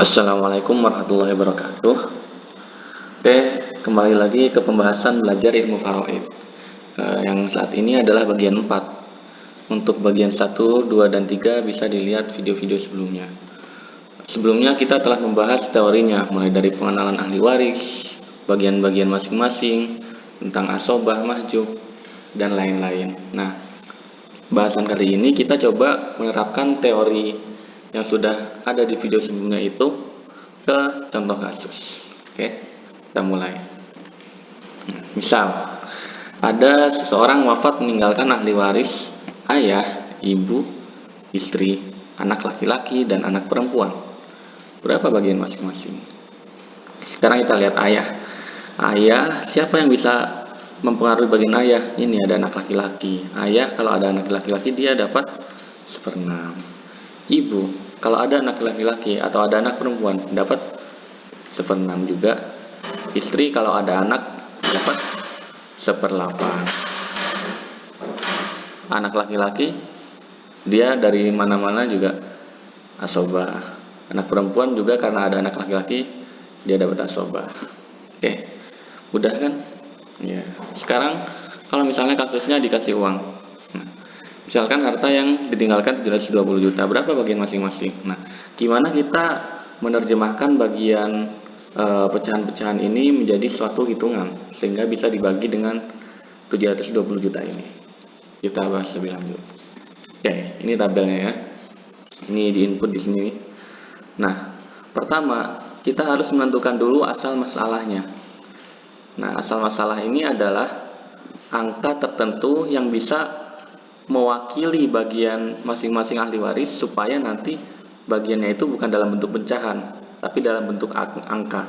Assalamualaikum warahmatullahi wabarakatuh. Oke, kembali lagi ke pembahasan belajar ilmu faraid. Yang saat ini adalah bagian 4. Untuk bagian 1, 2, dan 3 bisa dilihat video-video sebelumnya. Sebelumnya kita telah membahas teorinya, mulai dari pengenalan ahli waris, bagian-bagian masing-masing, tentang asobah, mahjub, dan lain-lain. Nah, bahasan kali ini kita coba menerapkan teori yang sudah ada di video sebelumnya itu ke contoh kasus. Oke, kita mulai. Misal, ada seseorang wafat meninggalkan ahli waris, ayah, ibu, istri, anak laki-laki, dan anak perempuan. Berapa bagian masing-masing? Sekarang kita lihat ayah. Ayah, siapa yang bisa mempengaruhi bagian ayah? Ini ada anak laki-laki. Ayah, kalau ada anak laki-laki, dia dapat 1/6. Ibu, kalau ada anak laki-laki atau ada anak perempuan, dapat 1/6 juga. Istri, kalau ada anak, dapat 1/8. Anak laki-laki, dia dari mana-mana juga asobah. Anak perempuan juga karena ada anak laki-laki, dia dapat asobah. Oke, udah kan? Ya. Sekarang kalau misalnya kasusnya dikasih uang. Nah, misalkan harta yang ditinggalkan 720 juta, berapa bagian masing-masing? Nah, gimana kita menerjemahkan bagian pecahan-pecahan ini menjadi suatu hitungan sehingga bisa dibagi dengan 720 juta ini. Kita bahas lebih lanjut. Oke, ini tabelnya ya. Ini di input di sini. Nah, pertama kita harus menentukan dulu asal masalahnya. Nah, asal masalah ini adalah angka tertentu yang bisa mewakili bagian masing-masing ahli waris supaya nanti bagiannya itu bukan dalam bentuk pecahan, tapi dalam bentuk angka.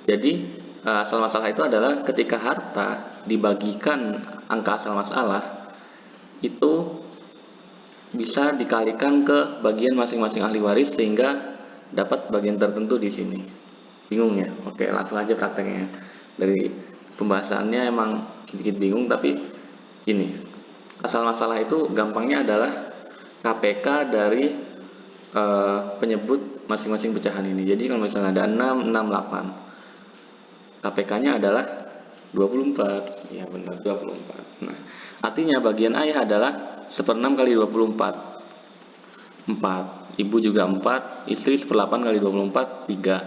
Jadi asal masalah itu adalah ketika harta dibagikan angka asal masalah itu bisa dikalikan ke bagian masing-masing ahli waris sehingga dapat bagian tertentu di sini. Bingung ya? Oke, langsung aja prakteknya. Dari pembahasannya emang sedikit bingung, tapi ini asal masalah itu gampangnya adalah KPK dari penyebut masing-masing pecahan ini. Jadi kalau misalnya ada 6, 6, 8, KPK-nya adalah 24. Ya benar, 24. Nah, artinya bagian ayah adalah 1/6 kali 24. 4. Ibu juga 4, istri 1/8 kali 24, 3.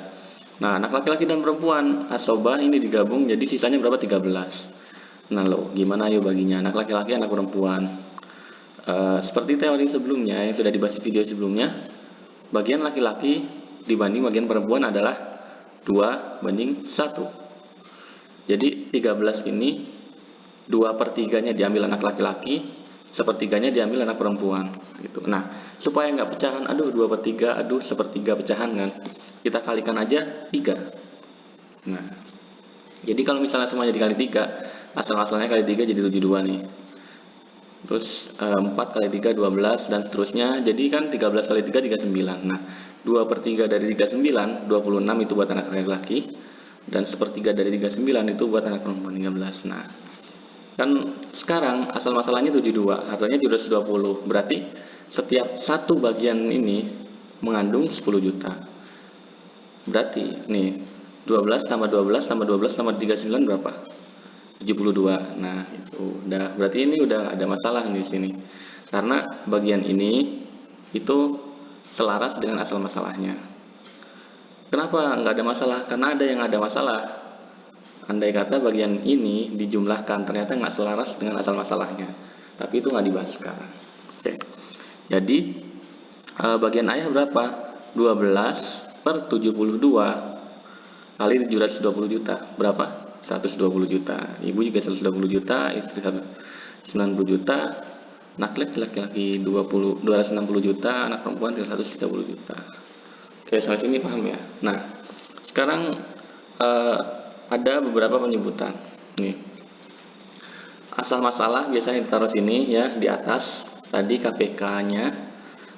Nah, anak laki-laki dan perempuan asobah ini digabung jadi sisanya berapa? 13. Nah, lo gimana ayo baginya anak laki-laki, anak perempuan? Seperti teori sebelumnya yang sudah dibahas di video sebelumnya, bagian laki-laki dibanding bagian perempuan adalah 2/1. Jadi 13 ini 2/3-nya diambil anak laki-laki, 1/3-nya diambil anak perempuan gitu. Nah, supaya nggak pecahan, aduh 2/3, aduh 1/3 pecahan kan, kita kalikan aja 3. Nah, jadi kalau misalnya semuanya dikali 3, asal-asalnya kali 3 jadi 72 nih. Terus 4 kali 3 12 dan seterusnya. Jadi kan 13 kali 3 39. Nah, 2/3 dari 39 26 itu buat anak laki-laki dan 1/3 dari 39 itu buat anak perempuan 13. Nah, kan sekarang asal masalahnya 72, hartanya 720. Berarti setiap satu bagian ini mengandung 10 juta. Berarti nih 12 tambah 12 tambah 12 tambah 39 berapa? 72. Nah, itu udah, berarti ini udah ada masalah di sini. Karena bagian ini itu selaras dengan asal masalahnya. Kenapa nggak ada masalah? Karena ada yang ada masalah. Andai kata bagian ini dijumlahkan ternyata nggak selaras dengan asal masalahnya. Tapi itu nggak dibahas sekarang. Oke. Jadi bagian ayah berapa? 12/72 kali 720 juta. Berapa? 120 juta. Ibu juga 120 juta, istri 90 juta, anak laki-laki 260 juta, anak perempuan 130 juta. Oke, sampai sini paham ya? Nah, sekarang ada beberapa penyebutan. Nih. Asal masalah biasanya ditaruh sini ya, di atas. Tadi KPK-nya.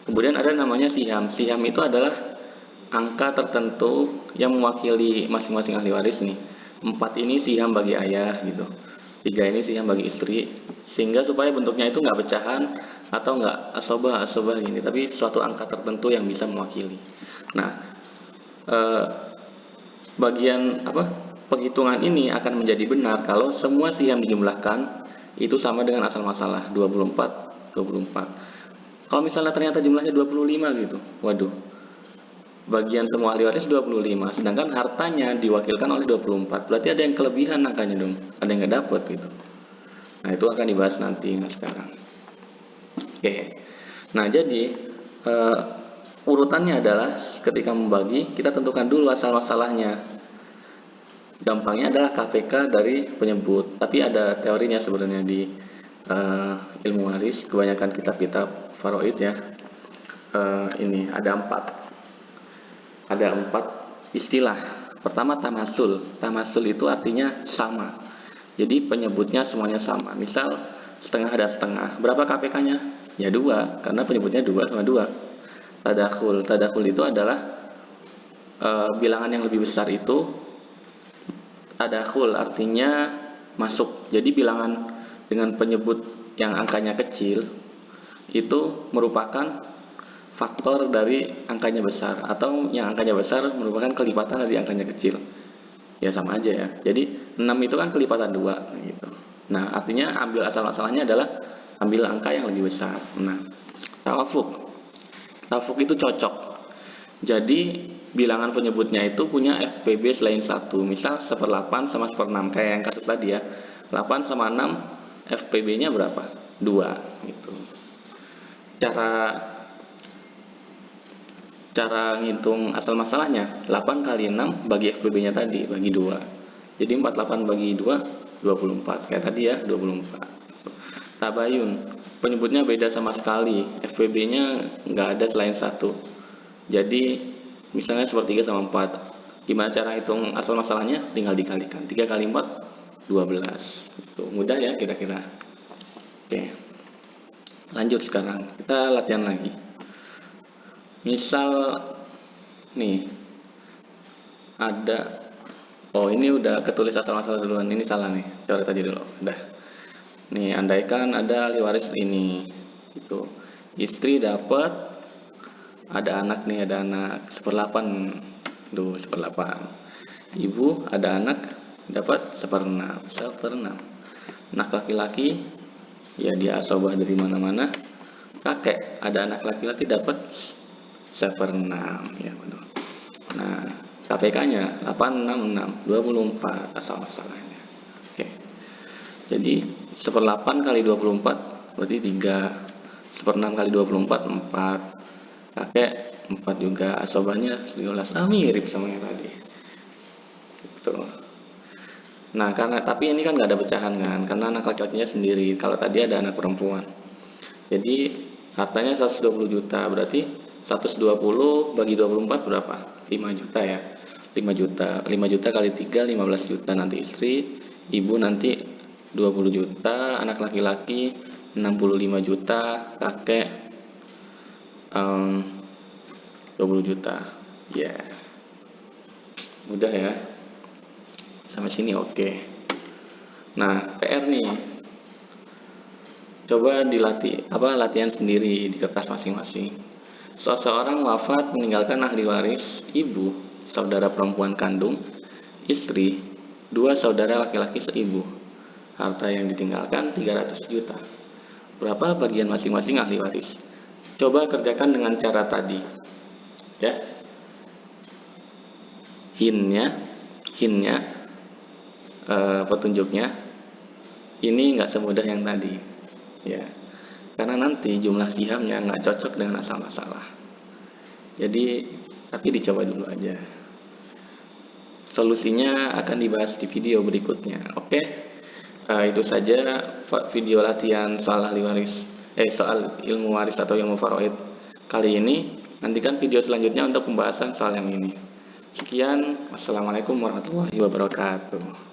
Kemudian ada namanya siham. Siham itu adalah angka tertentu yang mewakili masing-masing ahli waris nih. 4 ini siham bagi ayah gitu, 3 ini siham bagi istri, sehingga supaya bentuknya itu nggak pecahan atau nggak asobah gini, tapi suatu angka tertentu yang bisa mewakili. Nah, eh, bagian penghitungan ini akan menjadi benar kalau semua siham dijumlahkan itu sama dengan asal masalah 24. Kalau misalnya ternyata jumlahnya 25 gitu, waduh, bagian semua ahli waris 25, sedangkan hartanya diwakilkan oleh 24, berarti ada yang kelebihan angkanya dong, ada yang nggak dapet gitu. Nah itu akan dibahas nanti, nggak sekarang. Oke, nah jadi urutannya adalah ketika membagi kita tentukan dulu asal masalahnya. Gampangnya adalah KPK dari penyebut, tapi ada teorinya sebenarnya di ilmu waris, kebanyakan kitab-kitab faraid ya. Ini ada empat istilah. Pertama tamasul. Tamasul itu artinya sama. Jadi penyebutnya semuanya sama. Misal setengah ada setengah. Berapa KPK-nya? Ya 2, karena penyebutnya 2 sama 2. Tadakhul. Tadakhul itu adalah bilangan yang lebih besar itu tadakhul artinya masuk. Jadi bilangan dengan penyebut yang angkanya kecil itu merupakan faktor dari angkanya besar, atau yang angkanya besar merupakan kelipatan dari angkanya kecil. Ya sama aja ya. Jadi 6 itu kan kelipatan 2 gitu. Nah, artinya ambil asal-asalnya adalah ambil angka yang lebih besar. Nah, tawafuk. Tawafuk itu cocok. Jadi bilangan penyebutnya itu punya FPB selain 1. Misal 1/8 sama 1/6 kayak yang kasus tadi ya. 8 sama 6 FPB-nya berapa? 2 gitu. Cara ngitung asal masalahnya 8 kali 6 bagi FPB-nya tadi, bagi 2. Jadi 48 bagi 2, 24. Kayak tadi ya, 24. Tabayun, penyebutnya beda sama sekali, FPB-nya nggak ada selain 1. Jadi misalnya 1/3 sama 4. Gimana cara hitung asal masalahnya? Tinggal dikalikan. 3 kali 4, 12. Itu mudah ya kira-kira. Oke. Lanjut sekarang. Kita latihan lagi. Misal nih ada, oh ini udah ketulis asal masalah duluan, ini salah nih, coret aja dulu. Udah. Nih andaikan ada ahli waris ini, itu istri dapat, ada anak nih, ada anak 1/8, tuh 1/8. Ibu ada anak dapat 1/6. Anak laki-laki ya dia asobah dari mana-mana. Kakek ada anak laki-laki dapat 1/6 ya benar. Nah, KPK-nya 866 24 asal masalahnya. Oke. Jadi 1/8 kali 24 berarti 3. 1/6 kali 24 4. Kakek 4 juga, asobahnya 15. Mirip sama yang tadi. Gitu. Nah, tapi ini kan nggak ada pecahan kan, karena anak laki-lakinya sendiri. Kalau tadi ada anak perempuan. Jadi hartanya 120 juta, berarti 120 bagi 24 berapa? 5 juta ya. 5 juta. 5 juta kali 3 15 juta nanti istri, ibu nanti 20 juta, anak laki-laki 65 juta, kakek 20 juta. Ya. Yeah. Mudah ya. Sampai sini oke. Nah, PR nih. Coba dilatih latihan sendiri di kertas masing-masing. Seseorang wafat meninggalkan ahli waris ibu, saudara perempuan kandung, istri, 2 saudara laki-laki seibu. Harta yang ditinggalkan 300 juta. Berapa bagian masing-masing ahli waris? Coba kerjakan dengan cara tadi. Ya. Hintnya petunjuknya ini nggak semudah yang tadi. Ya. Karena nanti jumlah sihamnya nggak cocok dengan asal masalah. Jadi, tapi dicoba dulu aja. Solusinya akan dibahas di video berikutnya. Oke, itu saja video latihan soal ahli waris, soal ilmu waris atau ilmu faraid kali ini. Nantikan video selanjutnya untuk pembahasan soal yang ini. Sekian, wassalamualaikum warahmatullahi wabarakatuh.